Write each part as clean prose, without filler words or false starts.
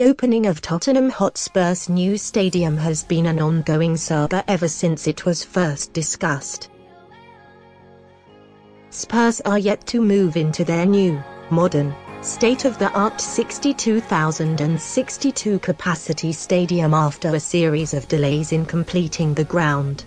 opening of Tottenham Hotspur's new stadium has been an ongoing saga ever since it was first discussed. Spurs are yet to move into their new, modern, state-of-the-art 62,062 capacity stadium after a series of delays in completing the ground.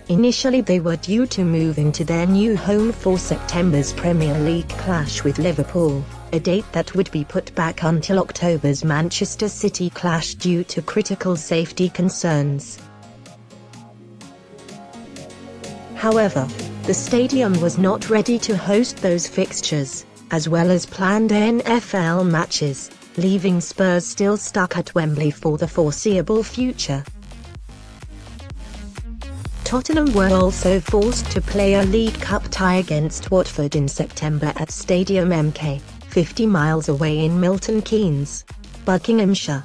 Initially they were due to move into their new home for September's Premier League clash with Liverpool, a date that would be put back until October's Manchester City clash due to critical safety concerns. However, the stadium was not ready to host those fixtures, as well as planned NFL matches, leaving Spurs still stuck at Wembley for the foreseeable future. Tottenham were also forced to play a League Cup tie against Watford in September at Stadium MK, 50 miles away in Milton Keynes, Buckinghamshire.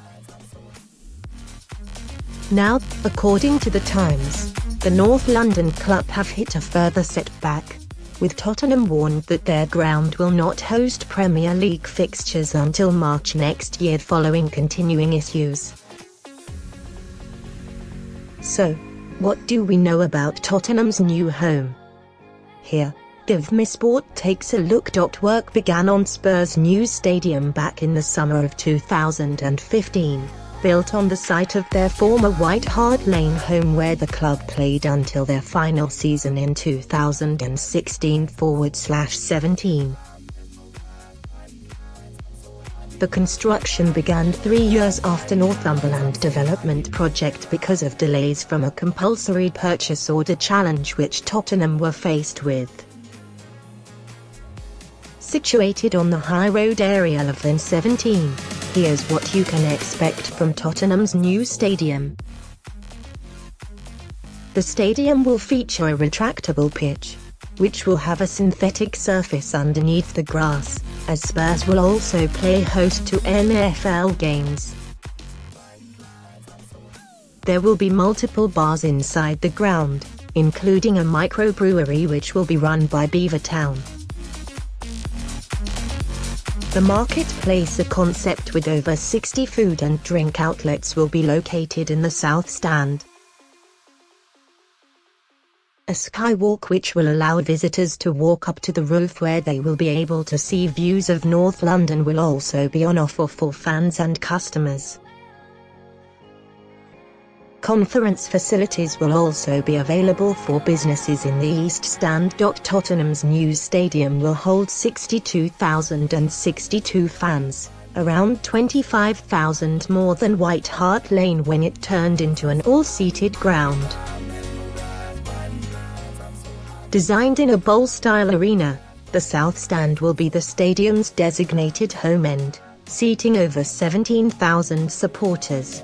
Now, according to the Times, the North London club have hit a further setback, with Tottenham warned that their ground will not host Premier League fixtures until March next year following continuing issues. So, what do we know about Tottenham's new home? Here, GiveMe Sport takes a look. Work began on Spurs' new stadium back in the summer of 2015, built on the site of their former White Hart Lane home where the club played until their final season in 2016-17. The construction began 3 years after Northumberland development project because of delays from a compulsory purchase order challenge which Tottenham were faced with. Situated on the High Road area of N17, here's what you can expect from Tottenham's new stadium. The stadium will feature a retractable pitch, which will have a synthetic surface underneath the grass, as Spurs will also play host to NFL games. There will be multiple bars inside the ground, including a microbrewery which will be run by Beavertown. The marketplace, a concept with over 60 food and drink outlets, will be located in the south stand. A skywalk which will allow visitors to walk up to the roof where they will be able to see views of North London will also be on offer for fans and customers. Conference facilities will also be available for businesses in the East Stand. Tottenham's new stadium will hold 62,062 fans, around 25,000 more than White Hart Lane when it turned into an all-seated ground. Designed in a bowl-style arena, the South Stand will be the stadium's designated home end, seating over 17,000 supporters.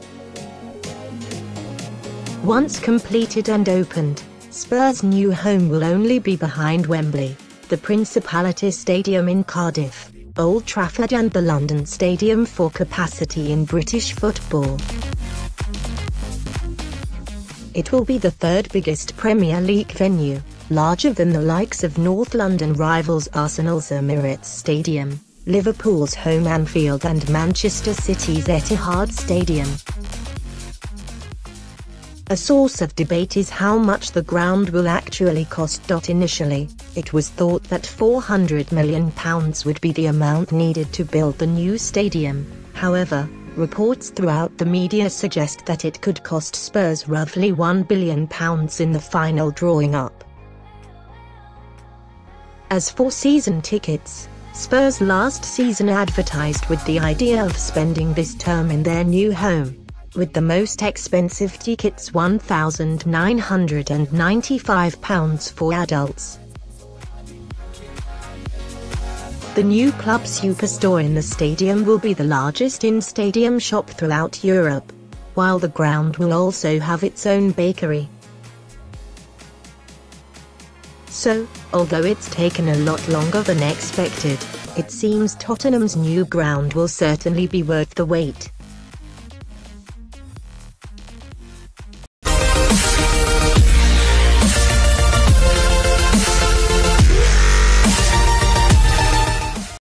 Once completed and opened, Spurs' new home will only be behind Wembley, the Principality Stadium in Cardiff, Old Trafford and the London Stadium for capacity in British football. It will be the third biggest Premier League venue, larger than the likes of North London rivals Arsenal's Emirates Stadium, Liverpool's home Anfield and Manchester City's Etihad Stadium. A source of debate is how much the ground will actually cost. Initially, it was thought that £400 million would be the amount needed to build the new stadium. However, reports throughout the media suggest that it could cost Spurs roughly £1 billion in the final drawing up. As for season tickets, Spurs last season advertised with the idea of spending this term in their new home, with the most expensive tickets £1,995 for adults. The new club superstore in the stadium will be the largest in-stadium shop throughout Europe, while the ground will also have its own bakery. So, although it's taken a lot longer than expected, it seems Tottenham's new ground will certainly be worth the wait.